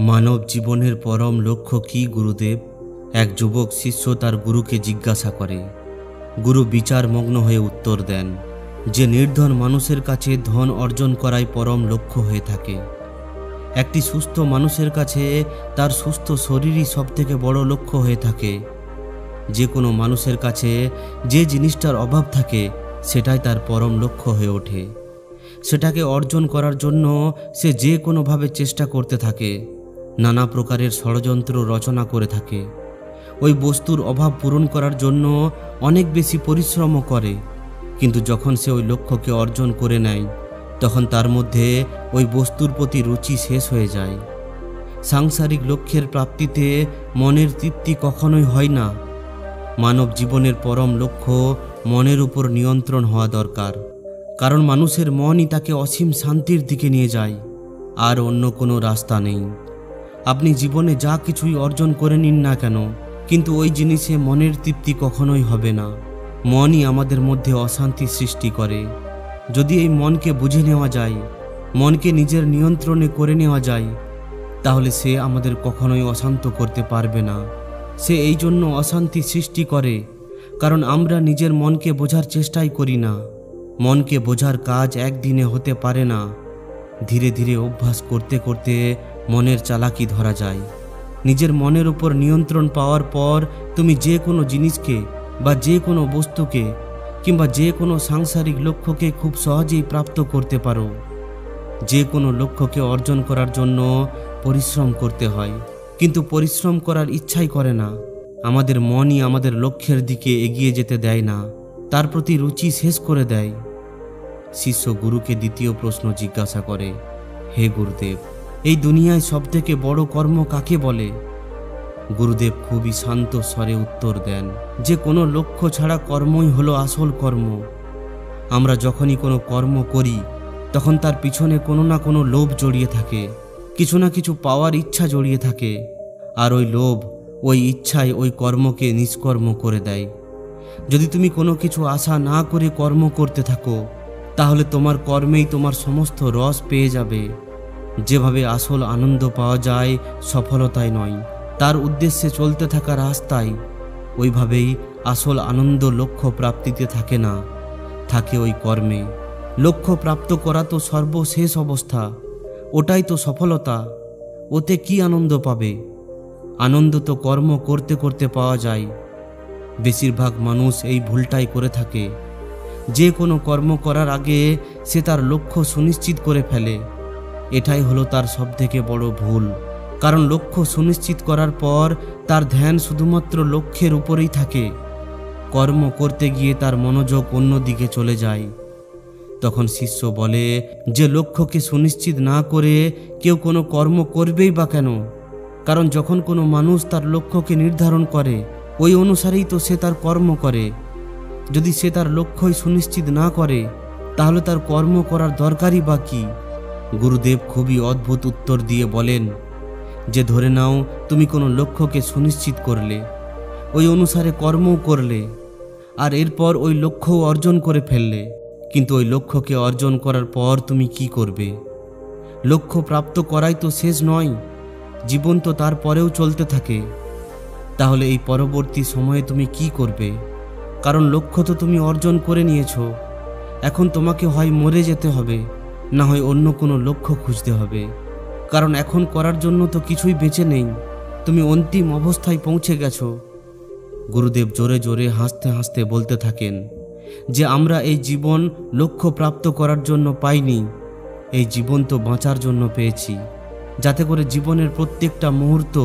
মানব জীবনের পরম লক্ষ্য কি গুরুদেব? এক যুবক শিষ্য তার গুরুকে জিজ্ঞাসা করে। গুরু বিচারমগ্ন হয়ে উত্তর দেন যে নির্ধন মানুষের কাছে ধন অর্জন করাই পরম লক্ষ্য হয়ে থাকে। একটি সুস্থ মানুষের কাছে তার সুস্থ শরীরই সবথেকে বড় লক্ষ্য হয়ে থাকে। যে কোনো মানুষের কাছে যে জিনিসটার অভাব থাকে সেটাই তার পরম লক্ষ্য হয়ে ওঠে। সেটাকে অর্জন করার জন্য সে যে কোনোভাবে চেষ্টা করতে থাকে, নানা প্রকারের ষড়যন্ত্র রচনা করে থাকে। ওই বস্তুর অভাব পূরণ করার জন্য অনেক বেশি পরিশ্রমও করে, কিন্তু যখন সে ওই লক্ষ্যকে অর্জন করে নেয় তখন তার মধ্যে ওই বস্তুর প্রতি রুচি শেষ হয়ে যায়। সাংসারিক লক্ষ্যের প্রাপ্তিতে মনের তৃপ্তি কখনোই হয় না। মানব জীবনের পরম লক্ষ্য মনের উপর নিয়ন্ত্রণ হওয়া দরকার, কারণ মানুষের মনই তাকে অসীম শান্তির দিকে নিয়ে যায়, আর অন্য কোনো রাস্তা নেই। আপনি জীবনে যা কিছুই অর্জন করে নিন না কেন, কিন্তু ওই জিনিসে মনের তৃপ্তি কখনোই হবে না। মনই আমাদের মধ্যে অশান্তি সৃষ্টি করে। যদি এই মনকে বুঝে নেওয়া যায়, মনকে নিজের নিয়ন্ত্রণে করে নেওয়া যায়, তাহলে সে আমাদের কখনোই অশান্ত করতে পারবে না। সে এই জন্য অশান্তি সৃষ্টি করে, কারণ আমরা নিজের মনকে বোঝার চেষ্টাই করি না। মনকে বোঝার কাজ একদিনে হতে পারে না। ধীরে ধীরে অভ্যাস করতে করতে মনের চালাকি ধরা যায়। নিজের মনের উপর নিয়ন্ত্রণ পাওয়ার পর তুমি যে কোনো জিনিসকে বা যে কোনো বস্তুকে কিংবা যে কোনো সাংসারিক লক্ষ্যকে খুব সহজেই প্রাপ্ত করতে পারো। যে কোনো লক্ষ্যকে অর্জন করার জন্য পরিশ্রম করতে হয়, কিন্তু পরিশ্রম করার ইচ্ছাই করে না। আমাদের মনই আমাদের লক্ষ্যের দিকে এগিয়ে যেতে দেয় না, তার প্রতি রুচি শেষ করে দেয়। শিষ্য গুরুকে দ্বিতীয় প্রশ্ন জিজ্ঞাসা করে, হে গুরুদেব, এই দুনিয়ায় সবথেকে বড় কর্ম কাকে বলে? গুরুদেব খুবই শান্ত স্বরে উত্তর দেন যে কোনো লক্ষ্য ছাড়া কর্মই হলো আসল কর্ম। আমরা যখনই কোনো কর্ম করি তখন তার পিছনে কোনো না কোনো লোভ জড়িয়ে থাকে, কিছু না কিছু পাওয়ার ইচ্ছা জড়িয়ে থাকে, আর ওই লোভ, ওই ইচ্ছাই ওই কর্মকে নিষ্কর্ম করে দেয়। যদি তুমি কোনো কিছু আশা না করে কর্ম করতে থাকো, তাহলে তোমার কর্মেই তোমার সমস্ত রস পেয়ে যাবে। যেভাবে আসল আনন্দ পাওয়া যায় সফলতায় নয়, তার উদ্দেশ্যে চলতে থাকা রাস্তায়, ওইভাবেই আসল আনন্দ লক্ষ্য প্রাপ্তিতে থাকে না, থাকে ওই কর্মে। লক্ষ্য প্রাপ্ত করা তো সর্বশেষ অবস্থা, ওটাই তো সফলতা। ওতে কি আনন্দ পাবে? আনন্দ তো কর্ম করতে করতে পাওয়া যায়। বেশিরভাগ মানুষ এই ভুলটাই করে থাকে। যে কোনো কর্ম করার আগে সে তার লক্ষ্য সুনিশ্চিত করে ফেলে। এটাই হলো তার সবথেকে বড় ভুল, কারণ লক্ষ্য সুনিশ্চিত করার পর তার ধ্যান শুধুমাত্র লক্ষ্যের উপরেই থাকে। কর্ম করতে গিয়ে তার মনোযোগ অন্যদিকে চলে যায়। তখন শিষ্য বলে যে লক্ষ্যকে সুনিশ্চিত না করে কেউ কোনো কর্ম করবেই বা কেন? কারণ যখন কোনো মানুষ তার লক্ষ্যকে নির্ধারণ করে, ওই অনুসারেই তো সে তার কর্ম করে। যদি সে তার লক্ষ্যই সুনিশ্চিত না করে, তাহলে তার কর্ম করার দরকারই বা কি? গুরুদেব খুবই অদ্ভুত উত্তর দিয়ে বলেন যে ধরে নাও তুমি কোনো লক্ষ্যকে সুনিশ্চিত করলে, ওই অনুসারে কর্মও করলে, আর এরপর ওই লক্ষ্যও অর্জন করে ফেললে, কিন্তু ওই লক্ষ্যকে অর্জন করার পর তুমি কি করবে? লক্ষ্য প্রাপ্ত করাই তো শেষ নয়, জীবন তো তারপরেও চলতে থাকে। তাহলে এই পরবর্তী সময়ে তুমি কি করবে? কারণ লক্ষ্য তো তুমি অর্জন করে নিয়েছো। এখন তোমাকে হয় মরে যেতে হবে, না হয় অন্য কোনো লক্ষ্য খুঁজতে হবে, কারণ এখন করার জন্য তো কিছুই বেঁচে নেই। তুমি অন্তিম অবস্থায় পৌঁছে গেছো। গুরুদেব জোরে জোরে হাসতে হাসতে বলতে থাকেন যে আমরা এই জীবন লক্ষ্য প্রাপ্ত করার জন্য পাইনি, এই জীবন তো বাঁচার জন্য পেয়েছি, যাতে করে জীবনের প্রত্যেকটা মুহূর্ত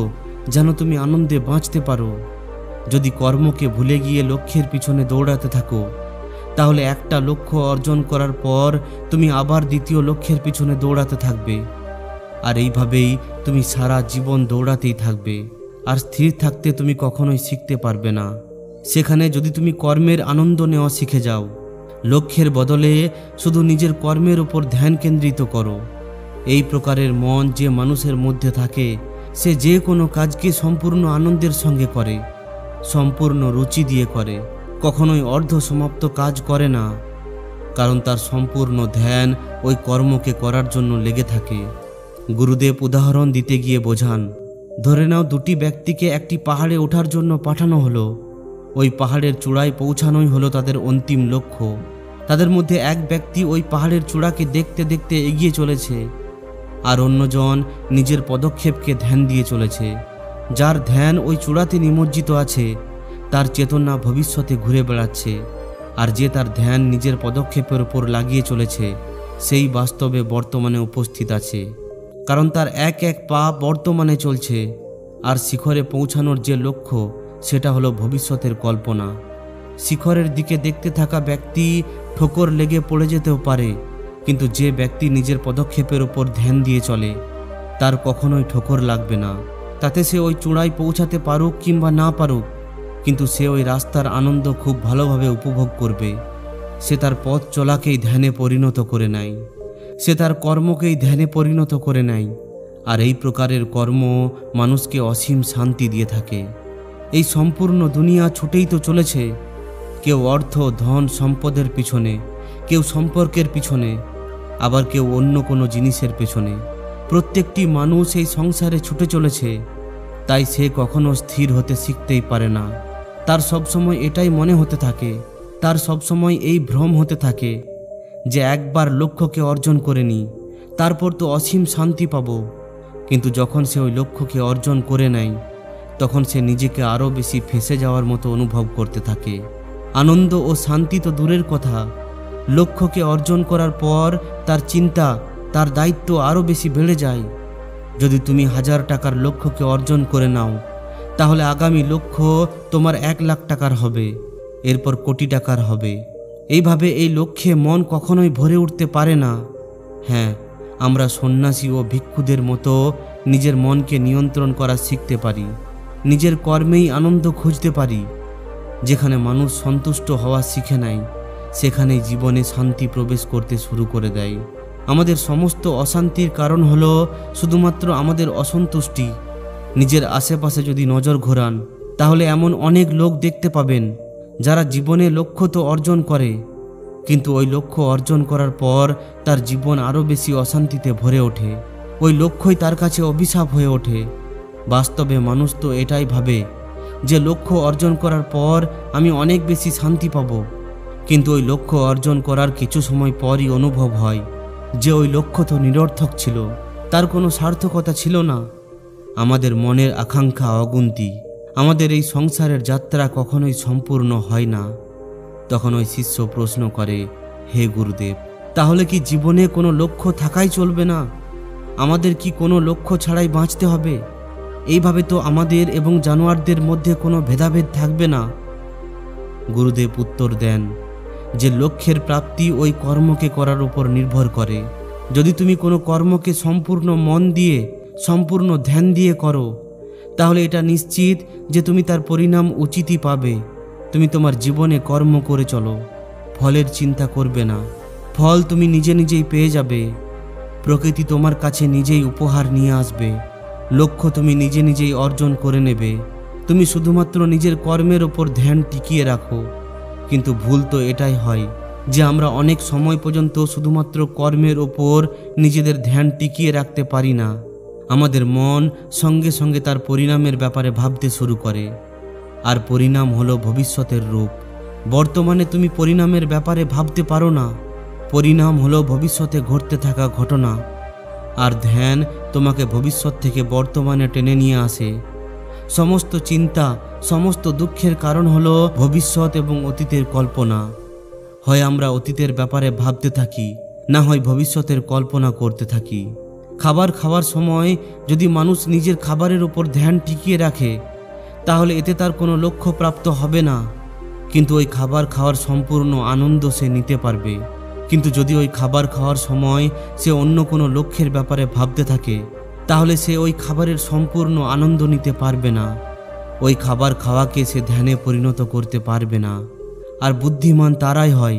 যেন তুমি আনন্দে বাঁচতে পারো। যদি কর্মকে ভুলে গিয়ে লক্ষ্যের পিছনে দৌড়াতে থাকো, তাহলে একটা লক্ষ্য অর্জন করার পর তুমি আবার দ্বিতীয় লক্ষ্যের পিছনে দৌড়াতে থাকবে, আর এইভাবেই তুমি সারা জীবন দৌড়াতেই থাকবে। আর স্থির থাকতে তুমি কখনোই শিখতে পারবে না। সেখানে যদি তুমি কর্মের আনন্দ নেওয়া শিখে যাও, লক্ষ্যের বদলে শুধু নিজের কর্মের উপর ধ্যান কেন্দ্রিত করো, এই প্রকারের মন যে মানুষের মধ্যে থাকে, সে যে কোনো কাজকে সম্পূর্ণ আনন্দের সঙ্গে করে, সম্পূর্ণ রুচি দিয়ে করে, কখনোই অর্ধ সমাপ্ত কাজ করে না, কারণ তার সম্পূর্ণ ধ্যান ওই কর্মকে করার জন্য লেগে থাকে। গুরুদেব উদাহরণ দিতে গিয়ে বোঝান, ধরে নাও দুটি ব্যক্তিকে একটি পাহাড়ে ওঠার জন্য পাঠানো হলো। ওই পাহাড়ের চূড়ায় পৌঁছানোই হলো তাদের অন্তিম লক্ষ্য। তাদের মধ্যে এক ব্যক্তি ওই পাহাড়ের চূড়াকে দেখতে দেখতে এগিয়ে চলেছে, আর অন্যজন নিজের পদক্ষেপকে ধ্যান দিয়ে চলেছে। যার ধ্যান ওই চূড়াতে নিমজ্জিত আছে তার চেতনা ভবিষ্যতে ঘুরে বেড়াচ্ছে, আর যে তার ধ্যান নিজের পদক্ষেপের উপর লাগিয়ে চলেছে সেই বাস্তবে বর্তমানে উপস্থিত আছে, কারণ তার এক এক পা বর্তমানে চলছে। আর শিখরে পৌঁছানোর যে লক্ষ্য সেটা হলো ভবিষ্যতের কল্পনা। শিখরের দিকে দেখতে থাকা ব্যক্তি ঠোকর লেগে পড়ে যেতেও পারে, কিন্তু যে ব্যক্তি নিজের পদক্ষেপের উপর ধ্যান দিয়ে চলে তার কখনোই ঠোকর লাগবে না। তাতে সে ওই চূড়ায় পৌঁছাতে পারুক কিংবা না পারুক, কিন্তু সে ওই রাস্তার আনন্দ খুব ভালোভাবে উপভোগ করবে। সে তার পথ চলাকেই ধ্যানে পরিণত করে নেয়, সে তার কর্মকেই ধ্যানে পরিণত করে নেয়। আর এই প্রকারের কর্ম মানুষকে অসীম শান্তি দিয়ে থাকে। এই সম্পূর্ণ দুনিয়া ছুটেই তো চলেছে, কেউ অর্থ ধন সম্পদের পিছনে, কেউ সম্পর্কের পিছনে, আবার কেউ অন্য কোনো জিনিসের পেছনে। প্রত্যেকটি মানুষ এই সংসারে ছুটে চলেছে, তাই সে কখনো স্থির হতে শিখতেই পারে না। তার সবসময় এটাই মনে হতে থাকে, তার সবসময় এই ভ্রম হতে থাকে যে একবার লক্ষ্যকে অর্জন করে নিই, তারপর তো অসীম শান্তি পাব। কিন্তু যখন সে ওই লক্ষ্যকে অর্জন করে নেয় তখন সে নিজেকে আরও বেশি ফেঁসে যাওয়ার মতো অনুভব করতে থাকে। আনন্দ ও শান্তি তো দূরের কথা, লক্ষ্যকে অর্জন করার পর তার চিন্তা, তার দায়িত্ব আরও বেশি বেড়ে যায়। যদি তুমি 1000 টাকার লক্ষ্যকে অর্জন করে নাও, তাহলে আগামী লক্ষ্য তোমার 1 লাখ টাকার হবে, এরপর কোটি টাকার হবে। এইভাবে এই লক্ষ্যে মন কখনোই ভরে উঠতে পারে না। হ্যাঁ, আমরা সন্ন্যাসী ও ভিক্ষুদের মতো নিজের মনকে নিয়ন্ত্রণ করা শিখতে পারি, নিজের কর্মেই আনন্দ খুঁজতে পারি। যেখানে মানুষ সন্তুষ্ট হওয়া শিখে নেয় সেখানেই জীবনে শান্তি প্রবেশ করতে শুরু করে দেয়। আমাদের সমস্ত অশান্তির কারণ হলো শুধুমাত্র আমাদের অসন্তুষ্টি। নিজের আশেপাশে যদি নজর ঘোরান তাহলে এমন অনেক লোক দেখতে পাবেন যারা জীবনে লক্ষ্য তো অর্জন করে, কিন্তু ওই লক্ষ্য অর্জন করার পর তার জীবন আরও বেশি অশান্তিতে ভরে ওঠে। ওই লক্ষ্যই তার কাছে অভিশাপ হয়ে ওঠে। বাস্তবে মানুষ তো এটাই ভাবে যে লক্ষ্য অর্জন করার পর আমি অনেক বেশি শান্তি পাব, কিন্তু ওই লক্ষ্য অর্জন করার কিছু সময় পরই অনুভব হয় যে ওই লক্ষ্য তো নিরর্থক ছিল, তার কোনো সার্থকতা ছিল না। আমাদের মনের আকাঙ্ক্ষা অগুন্তি, আমাদের এই সংসারের যাত্রা কখনোই সম্পূর্ণ হয় না। তখন ওই শিষ্য প্রশ্ন করে, হে গুরুদেব, তাহলে কি জীবনে কোনো লক্ষ্য থাকাই চলবে না? আমাদের কি কোনো লক্ষ্য ছাড়াই বাঁচতে হবে? এইভাবে তো আমাদের এবং জানোয়ারদের মধ্যে কোনো ভেদাভেদ থাকবে না। গুরুদেব উত্তর দেন যে লক্ষ্যের প্রাপ্তি ওই কর্মকে করার উপর নির্ভর করে। যদি তুমি কোনো কর্মকে সম্পূর্ণ মন দিয়ে, সম্পূর্ণ ধ্যান দিয়ে করো, তাহলে এটা নিশ্চিত যে তুমি তার পরিণাম উচিতই পাবে। তুমি তোমার জীবনে কর্ম করে চলো, ফলের চিন্তা করবে না, ফল তুমি নিজে নিজেই পেয়ে যাবে। প্রকৃতি তোমার কাছে নিজেই উপহার নিয়ে আসবে, লক্ষ্য তুমি নিজে নিজেই অর্জন করে নেবে। তুমি শুধুমাত্র নিজের কর্মের ওপর ধ্যান টিকিয়ে রাখো। কিন্তু ভুল তো এটাই হয় যে আমরা অনেক সময় পর্যন্ত শুধুমাত্র কর্মের ওপর নিজেদের ধ্যান টিকিয়ে রাখতে পারি না। আমাদের মন সঙ্গে সঙ্গে তার পরিণামের ব্যাপারে ভাবতে শুরু করে, আর পরিণাম হলো ভবিষ্যতের রূপ। বর্তমানে তুমি পরিণামের ব্যাপারে ভাবতে পারো না, পরিণাম হলো ভবিষ্যতে ঘটতে থাকা ঘটনা। আর ধ্যান তোমাকে ভবিষ্যৎ থেকে বর্তমানে টেনে নিয়ে আসে। সমস্ত চিন্তা, সমস্ত দুঃখের কারণ হলো ভবিষ্যৎ এবং অতীতের কল্পনা। হয় আমরা অতীতের ব্যাপারে ভাবতে থাকি, না হয় ভবিষ্যতের কল্পনা করতে থাকি। খাবার খাওয়ার সময় যদি মানুষ নিজের খাবারের উপর ধ্যান টিকিয়ে রাখে তাহলে এতে তার কোনো লক্ষ্য প্রাপ্ত হবে না, কিন্তু ওই খাবার খাওয়ার সম্পূর্ণ আনন্দ সে নিতে পারবে। কিন্তু যদি ওই খাবার খাওয়ার সময় সে অন্য কোনো লক্ষ্যের ব্যাপারে ভাবতে থাকে তাহলে সে ওই খাবারের সম্পূর্ণ আনন্দ নিতে পারবে না। ওই খাবার খাওয়াকে সে ধ্যানে পরিণত করতে পারবে না। আর বুদ্ধিমান তারাই হয়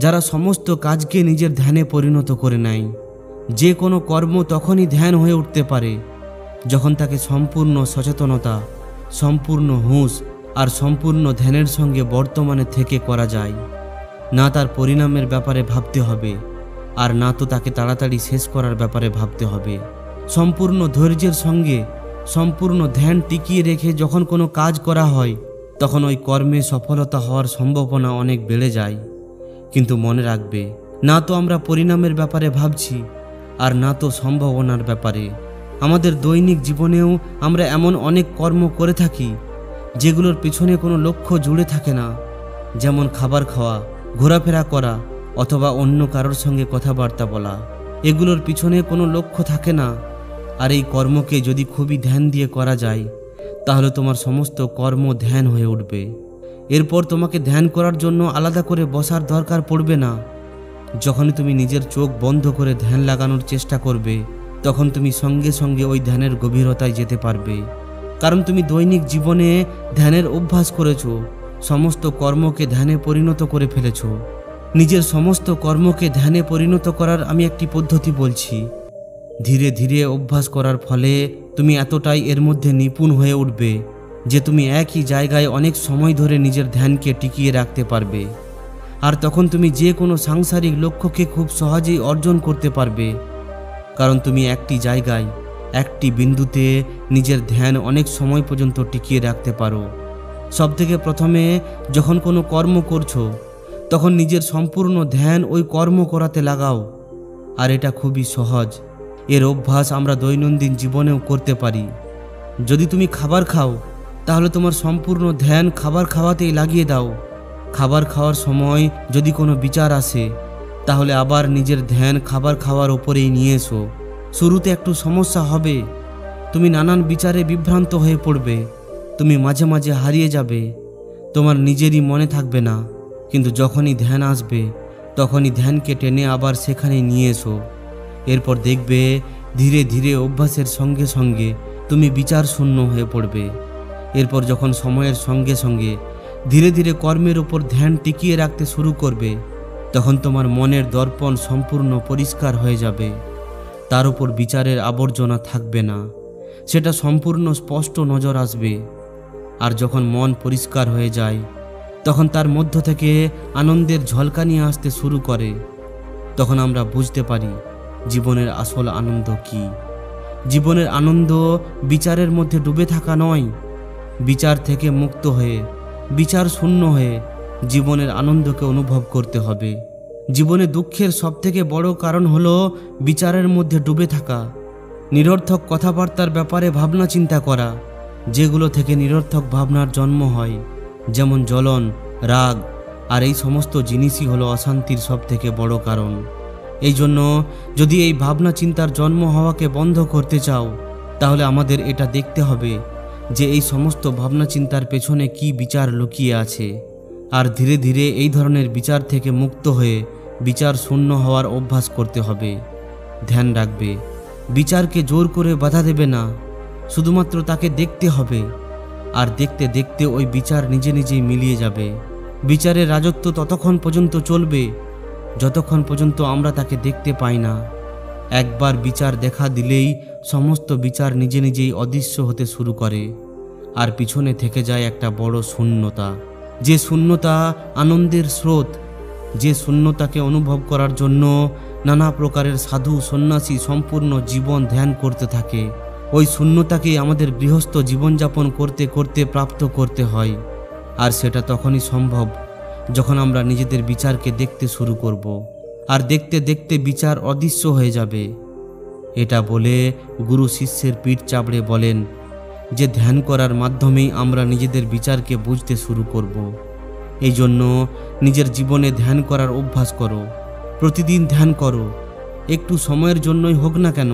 যারা সমস্ত কাজকে নিজের ধ্যানে পরিণত করে নেয়। যে কোনো কর্ম তখনই ধ্যান হয়ে উঠতে পারে যখন তাকে সম্পূর্ণ সচেতনতা, সম্পূর্ণ হুঁশ আর সম্পূর্ণ ধ্যানের সঙ্গে বর্তমানে থেকে করা যায়। না তার পরিণামের ব্যাপারে ভাবতে হবে, আর না তো তাকে তাড়াতাড়ি শেষ করার ব্যাপারে ভাবতে হবে। সম্পূর্ণ ধৈর্যের সঙ্গে সম্পূর্ণ ধ্যান টিকিয়ে রেখে যখন কোনো কাজ করা হয় তখন ওই কর্মে সফলতা হওয়ার সম্ভাবনা অনেক বেড়ে যায়। কিন্তু মনে রাখবে, না তো আমরা পরিণামের ব্যাপারে ভাবছি আর না তো সম্ভাবনার ব্যাপারে। আমাদের দৈনিক জীবনেও আমরা এমন অনেক কর্ম করে থাকি যেগুলোর পিছনে কোনো লক্ষ্য জুড়ে থাকে না, যেমন খাবার খাওয়া, ঘোরাফেরা করা অথবা অন্য কারোর সঙ্গে কথাবার্তা বলা। এগুলোর পিছনে কোনো লক্ষ্য থাকে না। আর এই কর্মকে যদি খুবই ধ্যান দিয়ে করা যায় তাহলে তোমার সমস্ত কর্ম ধ্যান হয়ে উঠবে। এরপর তোমাকে ধ্যান করার জন্য আলাদা করে বসার দরকার পড়বে না। যখনই তুমি নিজের চোখ বন্ধ করে ধ্যান লাগানোর চেষ্টা করবে তখন তুমি সঙ্গে সঙ্গে ওই ধ্যানের গভীরতায় যেতে পারবে। কারণ তুমি দৈনিক জীবনে ধ্যানের অভ্যাস করেছো, সমস্ত কর্মকে ধ্যানে পরিণত করে ফেলেছো। নিজের সমস্ত কর্মকে ধ্যানে পরিণত করার আমি একটি পদ্ধতি বলছি। ধীরে ধীরে অভ্যাস করার ফলে তুমি এতটাই এর মধ্যে নিপুণ হয়ে উঠবে যে তুমি একই জায়গায় অনেক সময় ধরে নিজের ধ্যানকে টিকিয়ে রাখতে পারবে। আর তখন তুমি যে কোনো সাংসারিক লক্ষ্যকে খুব সহজেই অর্জন করতে পারবে। কারণ তুমি একটি জায়গায় একটি বিন্দুতে নিজের ধ্যান অনেক সময় পর্যন্ত টিকিয়ে রাখতে পারো। সবথেকে প্রথমে যখন কোনো কর্ম করছো তখন নিজের সম্পূর্ণ ধ্যান ওই কর্ম করাতে লাগাও। আর এটা খুবই সহজ। এর অভ্যাস আমরা দৈনন্দিন জীবনেও করতে পারি। যদি তুমি খাবার খাও তাহলে তোমার সম্পূর্ণ ধ্যান খাবার খাওয়াতেই লাগিয়ে দাও। খাবার খাওয়ার সময় যদি কোনো বিচার আসে তাহলে আবার নিজের ধ্যান খাবার খাওয়ার ওপরেই নিয়ে এসো। শুরুতে একটু সমস্যা হবে, তুমি নানান বিচারে বিভ্রান্ত হয়ে পড়বে, তুমি মাঝে মাঝে হারিয়ে যাবে, তোমার নিজেরই মনে থাকবে না। কিন্তু যখনই ধ্যান আসবে তখনই ধ্যানকে টেনে আবার সেখানে নিয়ে এসো। এরপর দেখবে ধীরে ধীরে অভ্যাসের সঙ্গে সঙ্গে তুমি বিচার শূন্য হয়ে পড়বে। এরপর যখন সময়ের সঙ্গে সঙ্গে ধীরে ধীরে কর্মের উপর ধ্যান টিকিয়ে রাখতে শুরু করবে তখন তোমার মনের দর্পণ সম্পূর্ণ পরিষ্কার হয়ে যাবে। তার উপর বিচারের আবর্জনা থাকবে না, সেটা সম্পূর্ণ স্পষ্ট নজর আসবে। আর যখন মন পরিষ্কার হয়ে যায় তখন তার মধ্য থেকে আনন্দের ঝলকানি আসতে শুরু করে। তখন আমরা বুঝতে পারি জীবনের আসল আনন্দ কি। জীবনের আনন্দ বিচারের মধ্যে ডুবে থাকা নয়, বিচার থেকে মুক্ত হয়ে বিচার শূন্য হয়ে জীবনের আনন্দকে অনুভব করতে হবে। জীবনে দুঃখের সবথেকে বড় কারণ হলো বিচারের মধ্যে ডুবে থাকা, নিরর্থক কথাবার্তার ব্যাপারে ভাবনা চিন্তা করা, যেগুলো থেকে নিরর্থক ভাবনার জন্ম হয়, যেমন জ্বলন, রাগ। আর এই সমস্ত জিনিসই হলো অশান্তির সবথেকে বড় কারণ। এই জন্য যদি এই ভাবনা চিন্তার জন্ম হওয়াকে বন্ধ করতে চাও তাহলে আমাদের এটা দেখতে হবে যে এই সমস্ত ভাবনা চিন্তার পেছনে কি বিচার লুকিয়ে আছে। আর ধীরে ধীরে এই ধরনের বিচার থেকে মুক্ত হয়ে বিচার শূন্য হওয়ার অভ্যাস করতে হবে। ধ্যান রাখবে, বিচারকে জোর করে বাধা দেবে না, শুধুমাত্র তাকে দেখতে হবে। আর দেখতে দেখতে ওই বিচার নিজে নিজেই মিলিয়ে যাবে। বিচারের রাজত্ব ততক্ষণ পর্যন্ত চলবে যতক্ষণ পর্যন্ত আমরা তাকে দেখতে পাই না। একবার বিচার দেখা দিলেই সমস্ত বিচার নিজে নিজেই অদৃশ্য হতে শুরু করে। আর পিছনে থেকে যায় একটা বড় শূন্যতা, যে শূন্যতা আনন্দের স্রোত, যে শূন্যতাকে অনুভব করার জন্য নানা প্রকারের সাধু সন্ন্যাসী সম্পূর্ণ জীবন ধ্যান করতে থাকে। ওই শূন্যতাকে আমাদের গৃহস্থ জীবনযাপন করতে করতে প্রাপ্ত করতে হয়। আর সেটা তখনই সম্ভব যখন আমরা নিজেদের বিচারকে দেখতে শুরু করব। আর দেখতে দেখতে বিচার অদৃশ্য হয়ে যাবে। এটা বলে গুরু শিষ্যের পিঠ চাপড়ে বলেন যে ধ্যান করার মাধ্যমেই আমরা নিজেদের বিচারকে বুঝতে শুরু করব। এই জন্য নিজের জীবনে ধ্যান করার অভ্যাস করো, প্রতিদিন ধ্যান করো, একটু সময়ের জন্যই হোক না কেন।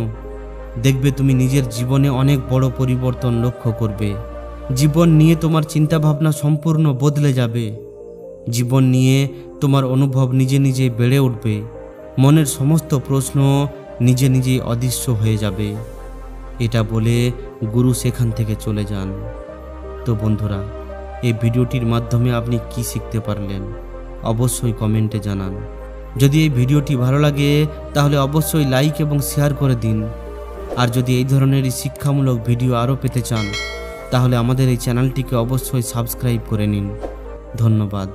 দেখবে তুমি নিজের জীবনে অনেক বড় পরিবর্তন লক্ষ্য করবে। জীবন নিয়ে তোমার চিন্তাভাবনা সম্পূর্ণ বদলে যাবে। জীবন নিয়ে তোমার অনুভব নিজে নিজেই বেড়ে উঠবে। মনের সমস্ত প্রশ্ন নিজে নিজেই অদৃশ্য হয়ে যাবে। এটা বলে গুরু সেখান থেকে চলে যান। তো বন্ধুরা, এই ভিডিওটির মাধ্যমে আপনি কি শিখতে পারলেন অবশ্যই কমেন্টে জানান। যদি এই ভিডিওটি ভালো লাগে তাহলে অবশ্যই লাইক এবং শেয়ার করে দিন। আর যদি এই ধরনেরই শিক্ষামূলক ভিডিও আরও পেতে চান তাহলে আমাদের এই চ্যানেলটিকে অবশ্যই সাবস্ক্রাইব করে নিন। ধন্যবাদ।